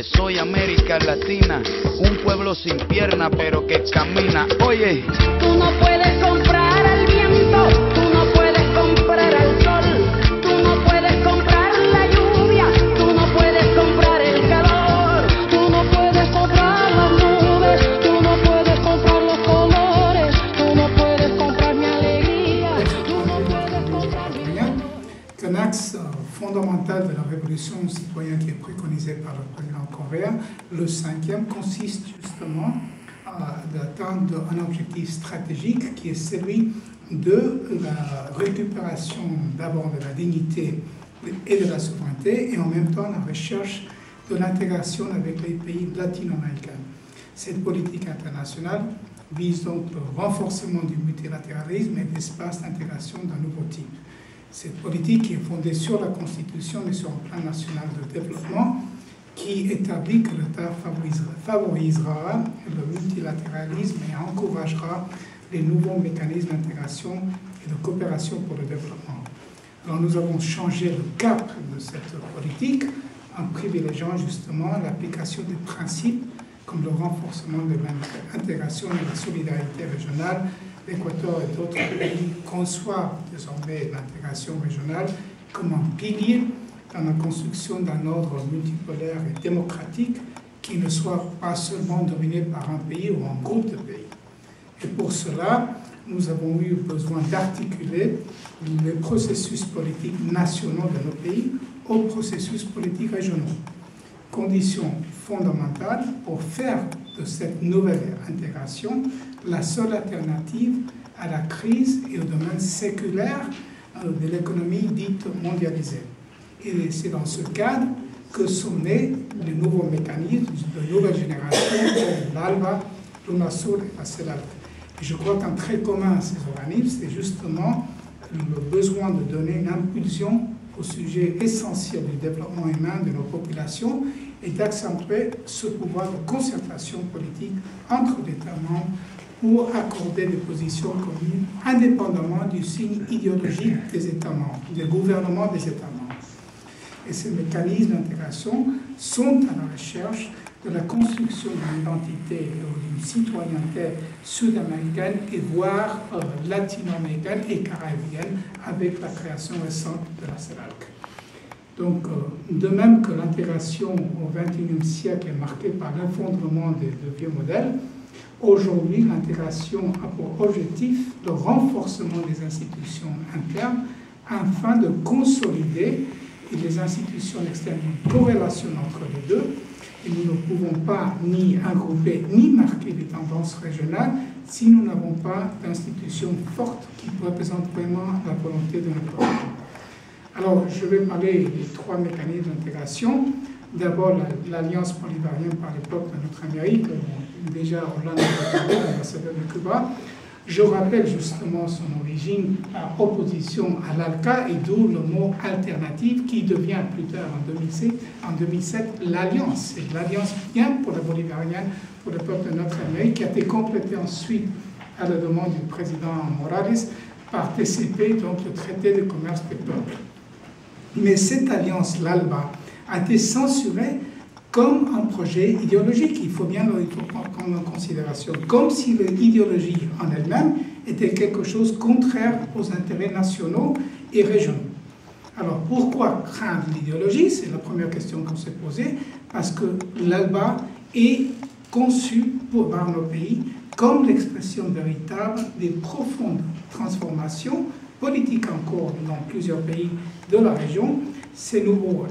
Soy América Latina, un pueblo sin pierna pero que camina. Oye, tú no puedes comprar al viento, tú no puedes comprar al sol, tú no puedes comprar la lluvia, tú no puedes comprar el calor, tú no puedes comprar las nubes, tú no puedes comprar los colores, tú no puedes comprar mi alegría, tú no puedes comprar mi... Un axe fondamental de la révolution citoyenne qui est préconisée par le président coréen, le cinquième, consiste justement d'atteindre un objectif stratégique qui est celui de la récupération d'abord de la dignité et de la souveraineté et en même temps la recherche de l'intégration avec les pays latino-américains. Cette politique internationale vise donc le renforcement du multilatéralisme et l'espace d'intégration d'un nouveau type. Cette politique est fondée sur la Constitution et sur un plan national de développement qui établit que l'État favorisera le multilatéralisme et encouragera les nouveaux mécanismes d'intégration et de coopération pour le développement. Alors nous avons changé le cap de cette politique en privilégiant justement l'application des principes comme le renforcement de l'intégration et de la solidarité régionale. L'Équateur et d'autres pays conçoivent désormais l'intégration régionale comme un pilier dans la construction d'un ordre multipolaire et démocratique qui ne soit pas seulement dominé par un pays ou un groupe de pays. Et pour cela, nous avons eu besoin d'articuler les processus politiques nationaux de nos pays aux processus politiques régionaux. Condition fondamentale pour faire de cette nouvelle intégration la seule alternative à la crise et au domaine séculaire de l'économie dite mondialisée. Et c'est dans ce cadre que sont nés les nouveaux mécanismes de nouvelle génération, comme l'ALBA, l'UNASUR et la CELAC. Et je crois qu'un trait commun à ces organismes, c'est justement le besoin de donner une impulsion au sujet essentiel du développement humain de nos populations et d'accentuer ce pouvoir de concertation politique entre les États membres pour accorder des positions communes indépendamment du signe idéologique des États membres, des gouvernements des États membres. Et ces mécanismes d'intégration sont à la recherche de la construction d'une identité ou d'une citoyenneté sud-américaine et voire latino-américaine et caribéenne avec la création récente de la CELAC. Donc, de même que l'intégration au XXIe siècle est marquée par l'effondrement des vieux modèles, aujourd'hui, l'intégration a pour objectif le renforcement des institutions internes afin de consolider les institutions externes, une corrélation entre les deux. Et nous ne pouvons pas ni regrouper ni marquer des tendances régionales si nous n'avons pas d'institutions fortes qui représentent vraiment la volonté de notre région. Alors, je vais parler des trois mécanismes d'intégration. D'abord, l'Alliance bolivarienne par les peuples de notre Amérique, déjà Orlando a parlé, l'ambassadeur de Cuba. Je rappelle justement son origine par opposition à l'ALCA et d'où le mot alternative qui devient plus tard en 2007 l'Alliance. C'est l'Alliance bien pour la bolivarienne, pour le peuple de notre Amérique, qui a été complétée ensuite à la demande du président Morales par TCP, donc le traité de commerce des peuples. Mais cette alliance, l'ALBA, a été censurée comme un projet idéologique. Il faut bien le prendre en considération, comme si l'idéologie en elle-même était quelque chose contraire aux intérêts nationaux et régionaux. Alors pourquoi craindre l'idéologie? C'est la première question qu'on s'est posée, parce que l'ALBA est conçu par nos pays comme l'expression véritable des profondes transformations politiques en cours dans plusieurs pays de la région. Ces nouvelles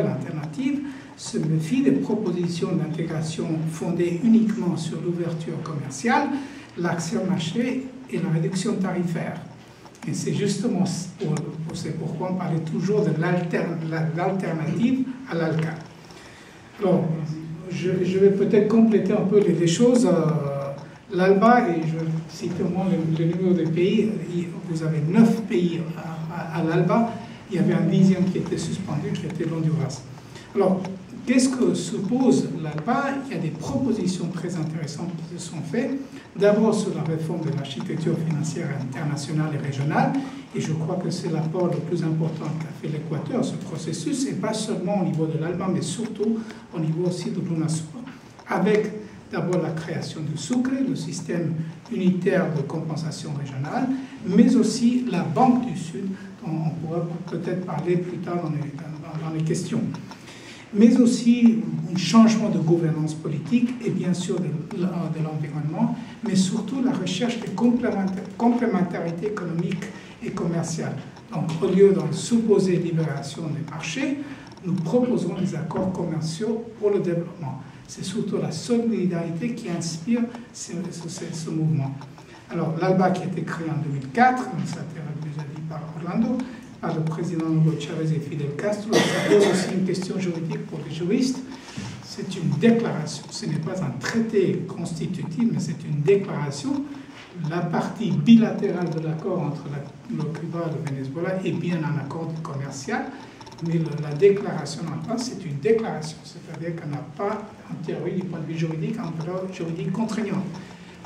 alternatives se méfient des propositions d'intégration fondées uniquement sur l'ouverture commerciale, l'accès au marché et la réduction tarifaire. Et c'est justement pourquoi on parlait toujours de l'alternative à l'ALCA. Alors, je vais peut-être compléter un peu les choses. L'ALBA, et je cite au moins le numéro des pays, vous avez 9 pays à l'ALBA, il y avait un 10e qui était suspendu, qui était l'Honduras. Alors, qu'est-ce que suppose l'ALBA? Il y a des propositions très intéressantes qui se sont faites. D'abord sur la réforme de l'architecture financière internationale et régionale, et je crois que c'est l'apport le plus important qu'a fait l'Équateur, ce processus, et pas seulement au niveau de l'ALBA, mais surtout au niveau aussi de l'UNASUR, avec d'abord la création du Sucre, le système unitaire de compensation régionale, mais aussi la Banque du Sud, dont on pourra peut-être parler plus tard dans les questions. Mais aussi un changement de gouvernance politique et bien sûr de l'environnement, mais surtout la recherche de complémentarité économique et commerciale. Donc au lieu d'en supposer libération des marchés, nous proposons des accords commerciaux pour le développement. C'est surtout la solidarité qui inspire ce mouvement. Alors, l'ALBA qui a été créé en 2004, ça a été déjà dit par Orlando, par le président Hugo Chavez et Fidel Castro, ça pose aussi une question juridique pour les juristes. C'est une déclaration, ce n'est pas un traité constitutif, mais c'est une déclaration. La partie bilatérale de l'accord entre le Cuba et le Venezuela est bien un accord commercial, mais la déclaration en place, c'est une déclaration, c'est-à-dire qu'on n'a pas, en théorie, du point de vue juridique, un droit juridique contraignant.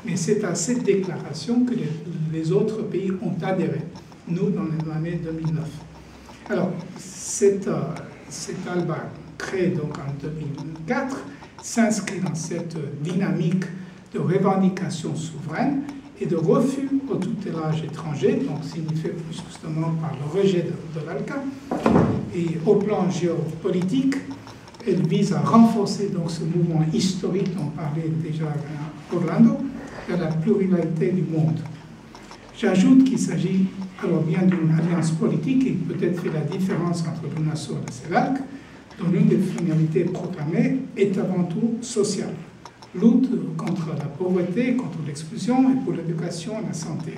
Mais c'est à cette déclaration que les autres pays ont adhéré, nous, dans l'année 2009. Alors, cette ALBA, créée donc en 2004, s'inscrit dans cette dynamique de revendication souveraine et de refus au tutelage étranger, donc signifié plus justement par le rejet de l'ALCA. Et au plan géopolitique, elle vise à renforcer donc ce mouvement historique dont parlait déjà Orlando, de la pluralité du monde. J'ajoute qu'il s'agit alors bien d'une alliance politique qui peut-être fait la différence entre l'UNASUR et la CELAC, dont l'une des finalités proclamées est avant tout sociale. Lutte contre la pauvreté, contre l'exclusion et pour l'éducation et la santé.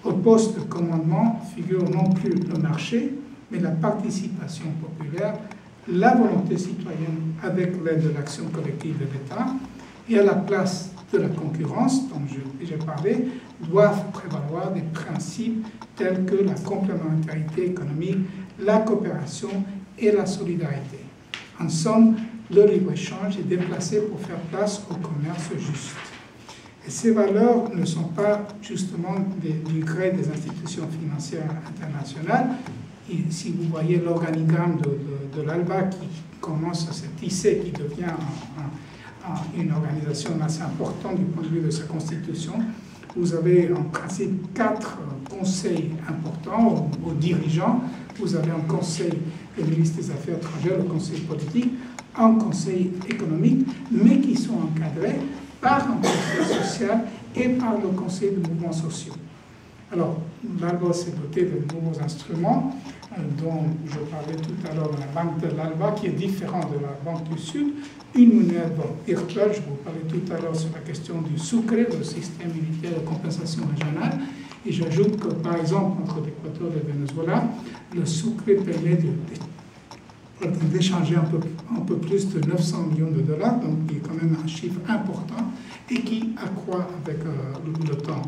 Au poste de commandement figure non plus le marché, mais la participation populaire, la volonté citoyenne avec l'aide de l'action collective de l'État, et à la place de la concurrence, dont j'ai déjà parlé, doivent prévaloir des principes tels que la complémentarité économique, la coopération et la solidarité. En somme, le libre-échange est déplacé pour faire place au commerce juste. Et ces valeurs ne sont pas justement du gré des institutions financières internationales. Et si vous voyez l'organigramme de l'ALBA qui commence à se tisser, qui devient une organisation assez importante du point de vue de sa constitution, vous avez en principe 4 conseils importants aux dirigeants. Vous avez un conseil des ministres des Affaires étrangères, le conseil politique, un conseil économique, mais qui sont encadrés par un conseil social et par le conseil de mouvements sociaux. Alors, l'ALBA s'est doté de nouveaux instruments dont je parlais tout à l'heure de la banque de l'ALBA, qui est différente de la Banque du Sud, une monnaie virtuelle, je vous parlais tout à l'heure sur la question du Sucre, le système unitaire de compensation régionale, et j'ajoute que, par exemple, entre l'Équateur et le Venezuela, le Sucre permet d'échanger un peu plus de 900 millions de dollars, donc qui est quand même un chiffre important, et qui accroît avec le temps.